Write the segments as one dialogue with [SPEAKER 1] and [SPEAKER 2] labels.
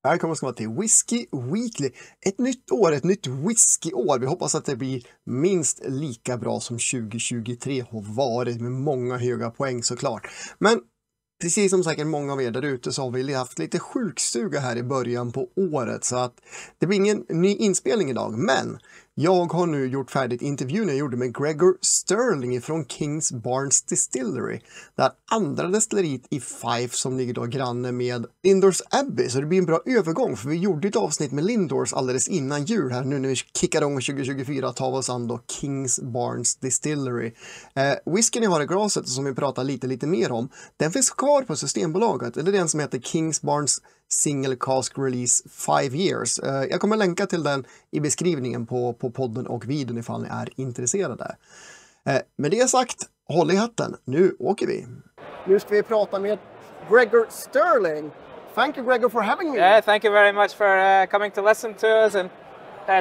[SPEAKER 1] Välkommen ska vara till Whisky Weekly. Ett nytt år, ett nytt whiskyår. Vi hoppas att det blir minst lika bra som 2023 har varit med många höga poäng såklart. Men precis som säkert många av er där ute så har vi haft lite sjukstuga här i början på året så att det blir ingen ny inspelning idag. Men jag har nu gjort färdigt intervjun jag gjorde med Gregor Stirling från Kingsbarns distillery. Det är andra destilleriet i Fife som ligger då granne med Lindors Abbey. Så det blir en bra övergång för vi gjorde ett avsnitt med Lindors alldeles innan jul här. Nu när vi kickar igång 2024 tar vi oss an då Kingsbarns distillery. Whiskyn jag har i glaset som vi pratar lite mer om. Den finns kvar på Systembolaget. Eller den som heter Kingsbarns Single Cask Release 5 years. Jag kommer länka till den i beskrivningen på podden och videon ifall ni är intresserade. Med det sagt, håll i hatten. Nu åker vi. Nu ska vi prata med Gregor Stirling. Thank you Gregor for having me.
[SPEAKER 2] Yeah, thank you very much for coming to listen to us and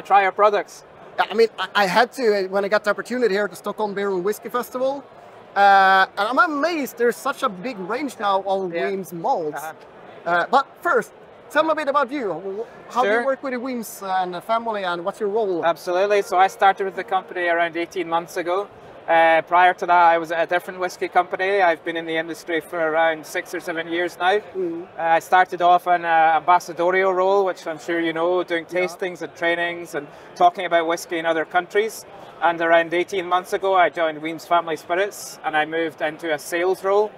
[SPEAKER 2] try our products.
[SPEAKER 1] Yeah, I mean, I had to when I got the opportunity here at the Stockholm Beer and Whisky Festival. And I'm amazed there's such a big range now of Wemyss Malt. But first, tell me a bit about you. How do you work with the Wemyss and the family and what's your role?
[SPEAKER 2] Absolutely. So I started with the company around 18 months ago. Prior to that, I was at a different whiskey company. I've been in the industry for around 6 or 7 years now. I started off in an ambassadorial role, which I'm sure you know, doing tastings and trainings and talking about whiskey in other countries. And around 18 months ago, I joined Wemyss Family Spirits and I moved into a sales role.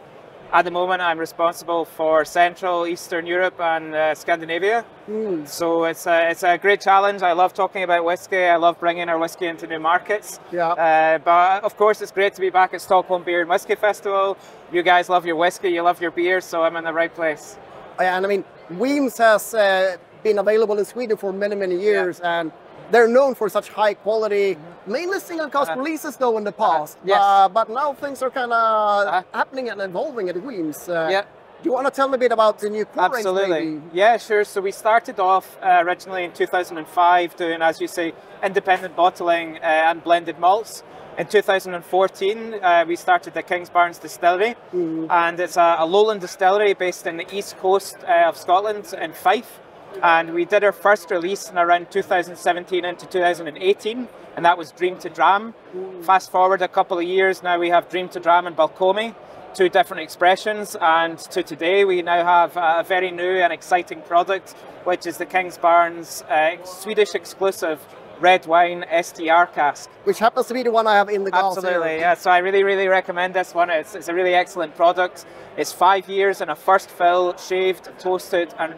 [SPEAKER 2] At the moment, I'm responsible for Central, Eastern Europe and Scandinavia. So it's a great challenge. I love talking about whiskey. I love bringing our whiskey into new markets. But of course, it's great to be back at Stockholm Beer and Whisky Festival. You guys love your whiskey, you love your beer, so I'm in the right place.
[SPEAKER 1] And I mean, Wemyss has been available in Sweden for many years, and they're known for such high quality, mainly single cask releases though in the past. But now things are kind of happening and evolving at Wemyss. Do you want to tell me a bit about the new core range?
[SPEAKER 2] Absolutely. Yeah, sure. So we started off originally in 2005 doing, as you say, independent bottling and blended malts. In 2014, we started the Kingsbarns distillery, and it's a lowland distillery based in the east coast of Scotland in Fife. And we did our first release in around 2017 into 2018, and that was Dream to Dram. Fast forward a couple of years, now we have Dream to Dram and Balcomi, two different expressions, and to today we now have a very new and exciting product, which is the Kingsbarns Swedish exclusive red wine STR cask.
[SPEAKER 1] Which happens to be the one I have in the glass.
[SPEAKER 2] Absolutely, yeah. So I really recommend this one. It's a really excellent product. It's 5 years in a first fill, shaved, toasted and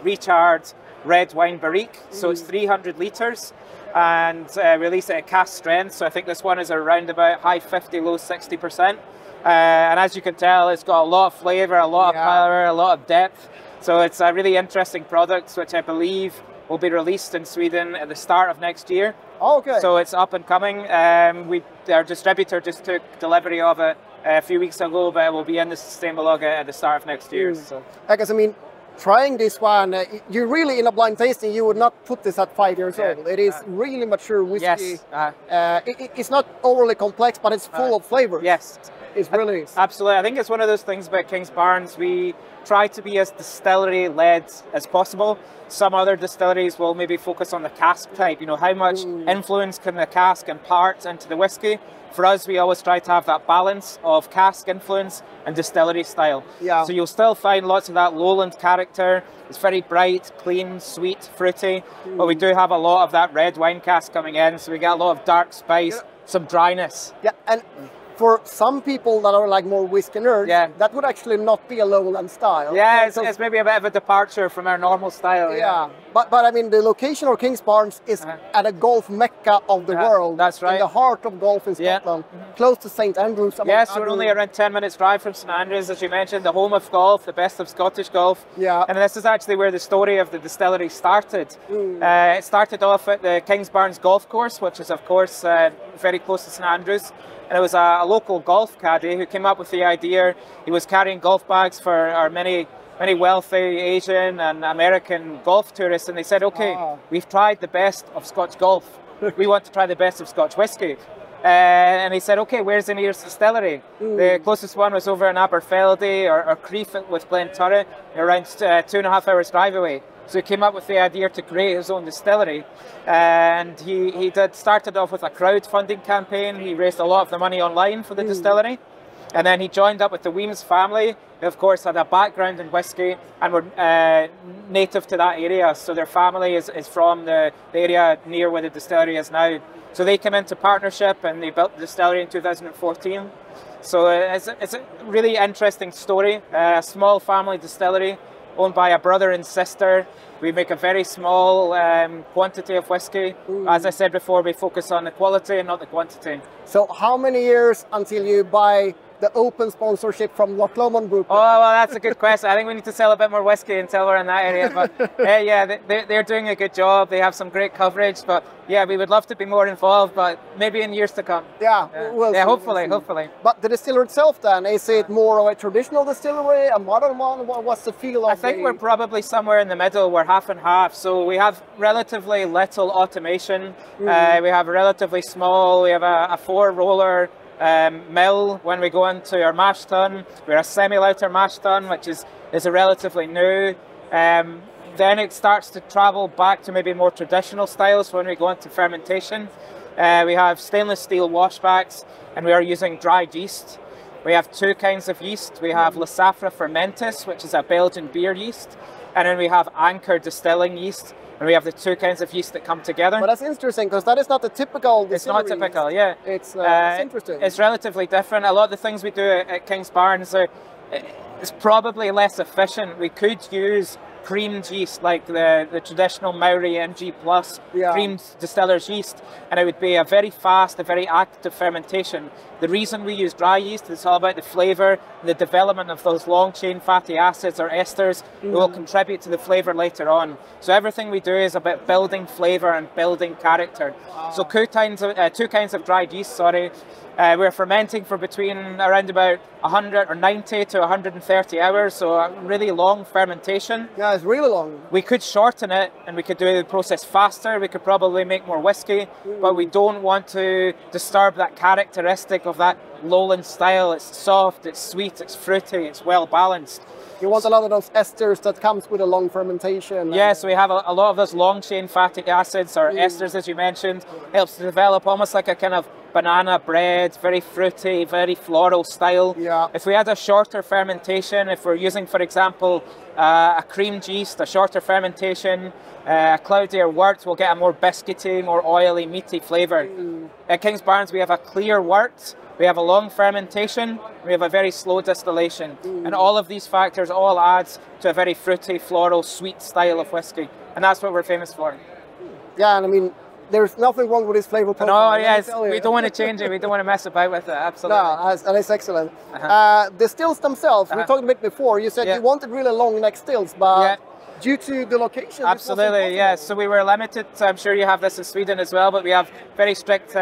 [SPEAKER 2] recharred red wine barrique. So it's 300 litres and released at cask strength. So I think this one is around about high 50, low 60%. And as you can tell, it's got a lot of flavour, a lot of power, a lot of depth. So it's a really interesting product, which I believe will be released in Sweden at the start of next year.
[SPEAKER 1] Okay.
[SPEAKER 2] So it's up and coming. Our distributor just took delivery of it a few weeks ago, but it will be in the Systembolaget at the start of next year. So.
[SPEAKER 1] I guess, I mean, trying this one, you really, in a blind tasting, you would not put this at 5 years old. It is really mature whiskey.
[SPEAKER 2] Yes.
[SPEAKER 1] It's not overly complex, but it's full of flavor.
[SPEAKER 2] Yes.
[SPEAKER 1] It's really
[SPEAKER 2] absolutely. I think it's one of those things about Kingsbarns. We try to be as distillery-led as possible. Some other distilleries will maybe focus on the cask type. You know, how much influence can the cask impart into the whiskey? For us, we always try to have that balance of cask influence and distillery style. So you'll still find lots of that lowland character. It's very bright, clean, sweet, fruity. But we do have a lot of that red wine cask coming in. So we get a lot of dark spice, some dryness.
[SPEAKER 1] And for some people that are like more whiskey nerds, that would actually not be a lowland style.
[SPEAKER 2] Yeah, it's maybe a bit of a departure from our normal style.
[SPEAKER 1] But I mean, the location of Kingsbarns is at a golf mecca of the world.
[SPEAKER 2] That's right.
[SPEAKER 1] In the heart of golf in Scotland, close to St Andrews.
[SPEAKER 2] Yes, we're only around 10 minutes drive from St Andrews, as you mentioned, the home of golf, the best of Scottish golf. And this is actually where the story of the distillery started. It started off at the Kingsbarns golf course, which is of course very close to St Andrews. And it was a local golf caddy who came up with the idea. He was carrying golf bags for our many wealthy Asian and American golf tourists, and they said, okay, we've tried the best of Scotch golf. We want to try the best of Scotch whiskey. And he said, okay, where's the nearest distillery? The closest one was over in Aberfeldy or Creefit with Glenturret, around 2.5 hours drive away. So he came up with the idea to create his own distillery. And he started off with a crowdfunding campaign. He raised a lot of the money online for the distillery. And then he joined up with the Wemyss family, who of course had a background in whiskey and were native to that area. So their family is from the area near where the distillery is now. So they came into partnership and they built the distillery in 2014. So it's a really interesting story. A small family distillery owned by a brother and sister. We make a very small quantity of whiskey. As I said before, we focus on the quality and not the quantity.
[SPEAKER 3] So how many years until you buy the open sponsorship from Loch Lomond Group?
[SPEAKER 2] Oh, well, that's a good question. I think we need to sell a bit more whiskey until we're in that area. But yeah, they're doing a good job. They have some great coverage. But yeah, we would love to be more involved, but maybe in years to come.
[SPEAKER 3] Yeah,
[SPEAKER 2] we'll see, hopefully.
[SPEAKER 3] But the distillery itself then, is it more of a traditional distillery, a modern one? What's the feel of
[SPEAKER 2] I think we're probably somewhere in the middle. We're half and half. So we have relatively little automation. We have relatively small, we have a 4-roller mill when we go into our mash tun. We're a semi-lauter mash tun, which is relatively new. Then it starts to travel back to maybe more traditional styles when we go into fermentation. We have stainless steel washbacks, and we are using dried yeast. We have 2 kinds of yeast. We have Lysafra fermentis, which is a Belgian beer yeast, and then we have Anchor distilling yeast. And we have the 2 kinds of yeast that come together.
[SPEAKER 3] But that's interesting, because that is not the typical distillery.
[SPEAKER 2] It's not typical, yeah.
[SPEAKER 3] It's interesting.
[SPEAKER 2] It's relatively different. A lot of the things we do at Kingsbarns is probably less efficient. We could use creamed yeast, like the traditional Maori MG Plus creamed distiller's yeast, and it would be a very fast, a very active fermentation. The reason we use dry yeast is all about the flavour, the development of those long chain fatty acids or esters that will contribute to the flavour later on. So everything we do is about building flavour and building character. So 2 kinds of dried yeast, we're fermenting for between around about 100 or 90 to 130 hours, so a really long fermentation.
[SPEAKER 3] Yeah, it's really long.
[SPEAKER 2] We could shorten it and we could do the process faster. We could probably make more whiskey, but we don't want to disturb that characteristic of that lowland style. It's soft, it's sweet, it's fruity, it's well balanced.
[SPEAKER 3] You want a lot of those esters that comes with a long fermentation.
[SPEAKER 2] Yes, so we have a lot of those long chain fatty acids or esters, as you mentioned. Helps to develop almost like a kind of banana bread, very fruity, very floral style.
[SPEAKER 3] Yeah.
[SPEAKER 2] If we had a shorter fermentation, if we're using, for example, a creamed yeast, a shorter fermentation, a cloudier wort, we'll get a more biscuity, more oily, meaty flavour. At Kingsbarns, we have a clear wort, we have a long fermentation, we have a very slow distillation. And all of these factors all adds to a very fruity, floral, sweet style of whiskey. And that's what we're famous for.
[SPEAKER 3] Yeah, and I mean, there's nothing wrong with this flavor profile.
[SPEAKER 2] No, yes, we don't want to change it. We don't want to mess about with it, absolutely.
[SPEAKER 3] No, and it's excellent. The stills themselves, we talked a bit before, you said you wanted really long neck stills, but due to the location,
[SPEAKER 2] absolutely, yeah. So we were limited, I'm sure you have this in Sweden as well, but we have very strict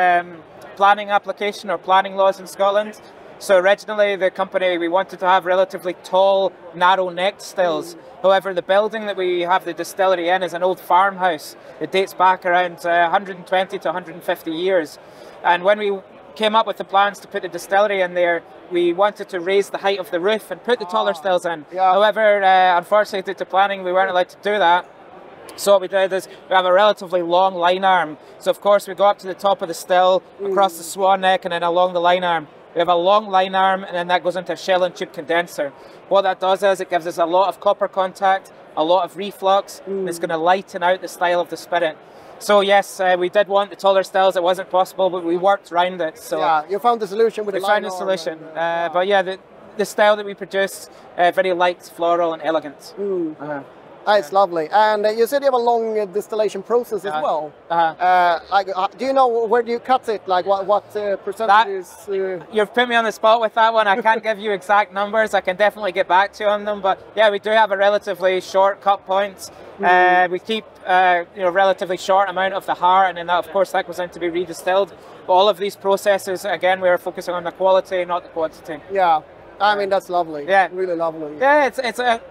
[SPEAKER 2] planning application or planning laws in Scotland. So originally the company, we wanted to have relatively tall, narrow-necked stills. However, the building that we have the distillery in is an old farmhouse. It dates back around 120 to 150 years. And when we came up with the plans to put the distillery in there, we wanted to raise the height of the roof and put the taller stills in. However, unfortunately, due to planning, we weren't allowed to do that. So what we did is we have a relatively long line arm. So of course we go up to the top of the still, across the swan neck, and then along the line arm. We have a long line arm, and then that goes into a shell and tube condenser. What that does is it gives us a lot of copper contact, a lot of reflux, and it's going to lighten out the style of the spirit. So yes, we did want the taller stills. It wasn't possible, but we worked around it. So
[SPEAKER 3] yeah, you found the solution with the line arm.
[SPEAKER 2] We found the solution. But yeah, the style that we produce, very light, floral, and elegant.
[SPEAKER 3] It's lovely. And you said you have a long distillation process as well. Do you know where do you cut it? Like what percentages?
[SPEAKER 2] You've put me on the spot with that one. I can't give you exact numbers. I can definitely get back to you on them. But yeah, we do have a relatively short cut points. We keep relatively short amount of the heart, and then that, of course, that goes in to be redistilled. But all of these processes, again, we are focusing on the quality, not the quantity.
[SPEAKER 3] Yeah. I mean, that's lovely.
[SPEAKER 2] Yeah.
[SPEAKER 3] Really lovely.
[SPEAKER 2] Yeah,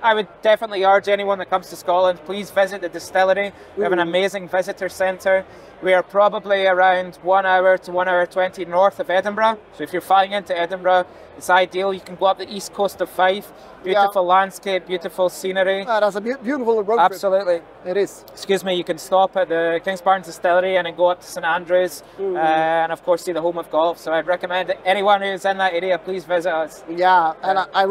[SPEAKER 2] I would definitely urge anyone that comes to Scotland, please visit the distillery. We have an amazing visitor centre. We are probably around 1 hour to 1 hour 20 north of Edinburgh. So if you're flying into Edinburgh, it's ideal. You can go up the east coast of Fife. Beautiful landscape, beautiful scenery.
[SPEAKER 3] That's a beautiful road
[SPEAKER 2] Absolutely.
[SPEAKER 3] Trip. It is.
[SPEAKER 2] Excuse me, you can stop at the Kingsbarns distillery and then go up to St Andrews and of course see the home of golf. So I'd recommend that anyone who's in that area, please visit us.
[SPEAKER 3] Yeah, and I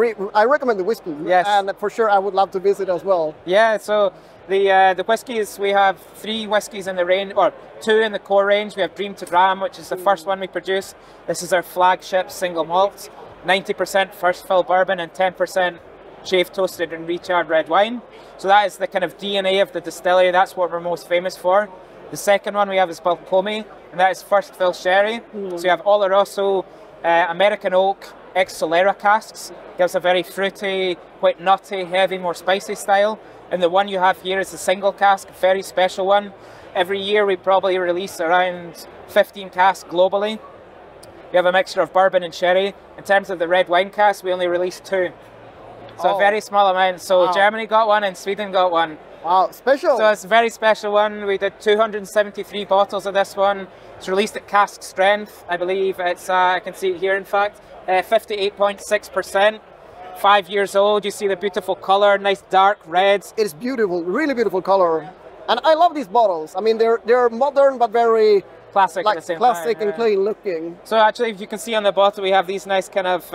[SPEAKER 3] recommend the whiskey.
[SPEAKER 2] Yes.
[SPEAKER 3] And for sure I would love to visit as well.
[SPEAKER 2] Yeah, so the whiskies, we have 3 whiskies in the range, or 2 in the core range. We have Dream to Dram, which is the first one we produce. This is our flagship single malt. 90% first fill bourbon and 10% shaved, toasted and recharred red wine. So that is the kind of DNA of the distillery. That's what we're most famous for. The second one we have is Balcomie, and that is first fill sherry. So you have Oloroso, American oak, ex-Solera casks. Gives a very fruity, quite nutty, heavy, more spicy style. And the one you have here is a single cask, a very special one. Every year we probably release around 15 casks globally. We have a mixture of bourbon and sherry. In terms of the red wine cask, we only released 2. So a very small amount. So Germany got one and Sweden got one.
[SPEAKER 3] Wow, special.
[SPEAKER 2] So it's a very special one. We did 273 bottles of this one. It's released at cask strength, I believe. It's I can see it here, in fact, 58.6%. 5 years old. You see the beautiful color, nice dark reds.
[SPEAKER 3] It is beautiful, really beautiful color. And I love these bottles. I mean, they're modern but very
[SPEAKER 2] classic,
[SPEAKER 3] like
[SPEAKER 2] at the same
[SPEAKER 3] classic
[SPEAKER 2] time,
[SPEAKER 3] and clean looking.
[SPEAKER 2] So actually, if you can see on the bottle, we have these nice kind of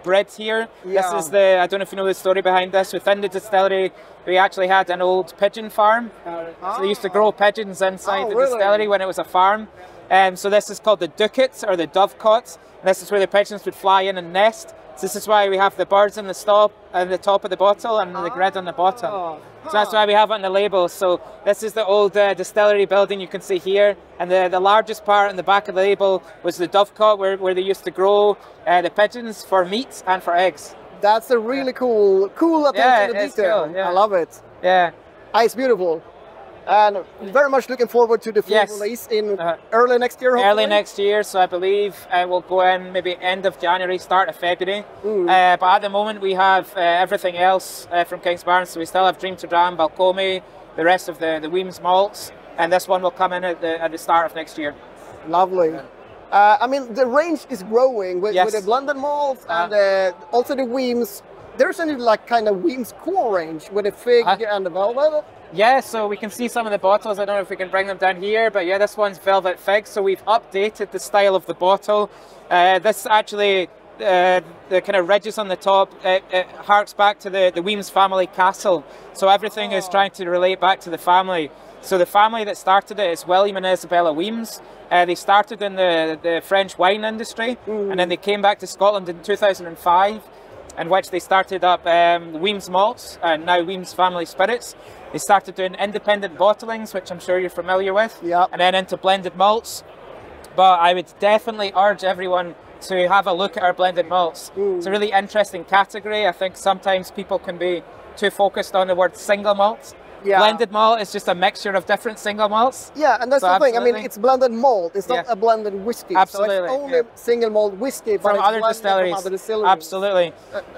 [SPEAKER 2] breads here.
[SPEAKER 3] Yeah.
[SPEAKER 2] This is the, I don't know if you know the story behind this. Within the distillery, we actually had an old pigeon farm. So they used to grow pigeons inside the distillery when it was a farm. So this is called the ducats or the dovecot. This is where the pigeons would fly in and nest. So this is why we have the birds in the top of the bottle and the grid on the bottom. So that's why we have it on the label. So this is the old distillery building you can see here. And the largest part in the back of the label was the dovecot where they used to grow the pigeons for meat and for eggs.
[SPEAKER 3] That's a really cool attention to detail.
[SPEAKER 2] Cool, yeah.
[SPEAKER 3] I love it.
[SPEAKER 2] Yeah.
[SPEAKER 3] It's beautiful. And very much looking forward to the full release in early next year, hopefully.
[SPEAKER 2] Early next year, so I believe we'll go in maybe end of January, start of February. But at the moment we have everything else from Kingsbarns, so we still have Dream to Dram, Balcomie, the rest of the Wemyss Malts, and this one will come in at the start of next year.
[SPEAKER 3] Lovely. I mean, the range is growing with the blended malts and also the Wemyss. There's any like kind of Wemyss core range with the fig and the velvet.
[SPEAKER 2] Yeah, so we can see some of the bottles. I don't know if we can bring them down here, but yeah, this one's Velvet Fig. So we've updated the style of the bottle. This actually, the kind of ridges on the top, it harks back to the Wemyss family castle. So everything is trying to relate back to the family. So the family that started it is William and Isabella Wemyss. They started in the French wine industry, and then they came back to Scotland in 2005, in which they started up Wemyss Malts, and now Wemyss Family Spirits. They started doing independent bottlings, which I'm sure you're familiar with, and then into blended malts. But I would definitely urge everyone to have a look at our blended malts. It's a really interesting category. I think sometimes people can be too focused on the word single malt. Blended malt is just a mixture of different single malts.
[SPEAKER 3] Yeah, and that's the thing. I mean, it's blended malt. It's not a blended whiskey.
[SPEAKER 2] Absolutely.
[SPEAKER 3] So it's only single malt whiskey
[SPEAKER 2] from other distilleries. Absolutely.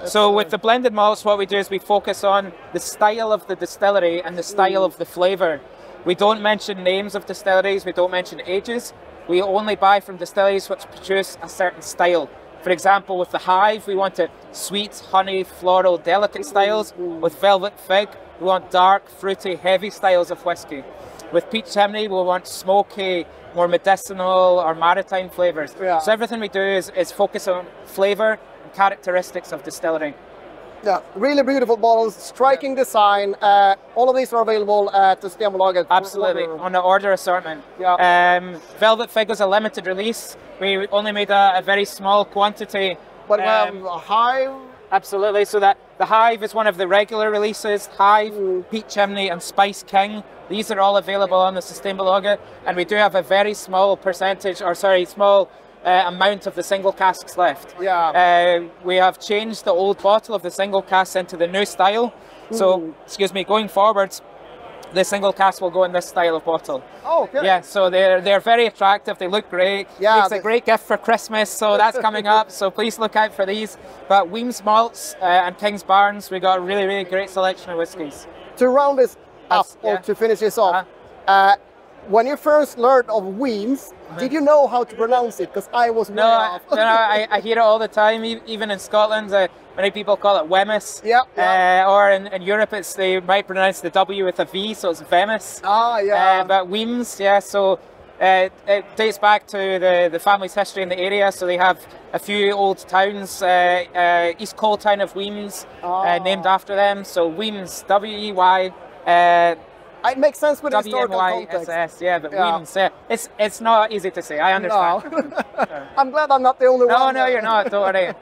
[SPEAKER 2] So with the blended malts, what we do is we focus on the style of the distillery and the style of the flavour. We don't mention names of distilleries. We don't mention ages. We only buy from distilleries which produce a certain style. For example, with the Hive, we wanted sweet, honey, floral, delicate styles. With Velvet Fig, we want dark, fruity, heavy styles of whiskey. With Peach Chimney, we want smoky, more medicinal or maritime flavours. So everything we do is focus on flavour and characteristics of distillery.
[SPEAKER 3] Yeah, really beautiful bottles, striking design. All of these are available at the Systembolaget.
[SPEAKER 2] Absolutely, on the order assortment. Velvet Fig was a limited release. We only made a very small quantity.
[SPEAKER 3] But we have a Hive.
[SPEAKER 2] Absolutely, so that the Hive is one of the regular releases. Hive, Peach Chimney and Spice King. These are all available on the Systembolaget, and we do have a very small percentage, or sorry, small amount of the single casks left. We have changed the old bottle of the single cask into the new style. So, excuse me, going forwards, the single cask will go in this style of bottle.
[SPEAKER 3] Oh, okay.
[SPEAKER 2] Yeah, so they're very attractive. They look great.
[SPEAKER 3] Yeah,
[SPEAKER 2] it's a great gift for Christmas, so that's coming up. So please look out for these. But Wemyss Malts and Kingsbarns, we got a really, really great selection of whiskies.
[SPEAKER 3] To round this up, or to finish this off, when you first learned of Wemyss, did you know how to pronounce it? Because I was way off.
[SPEAKER 2] No, I hear it all the time. Even in Scotland, many people call it Wemyss.
[SPEAKER 3] Yeah.
[SPEAKER 2] Or in Europe, they might pronounce the W with a V, so it's Wemyss.
[SPEAKER 3] Ah, yeah.
[SPEAKER 2] But Wemyss, yeah. So it dates back to the family's history in the area. So they have a few old towns, East Coal Town of Wemyss, named after them. So Wemyss, W-E-Y.
[SPEAKER 3] It makes sense with the historical
[SPEAKER 2] context. Yeah, but Wemyss, it's not easy to say. I understand.
[SPEAKER 3] No. I'm glad I'm not the only one.
[SPEAKER 2] No, you're not. Don't worry.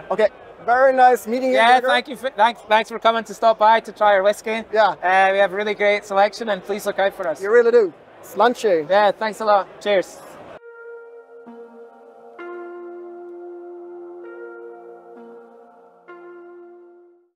[SPEAKER 3] Okay, very nice meeting you.
[SPEAKER 2] Yeah, thank you. Thanks for coming to stop by to try our whiskey.
[SPEAKER 3] Yeah.
[SPEAKER 2] We have a really great selection, and please look out for us.
[SPEAKER 3] You really do. Slunchy.
[SPEAKER 2] Yeah, thanks a lot. Cheers.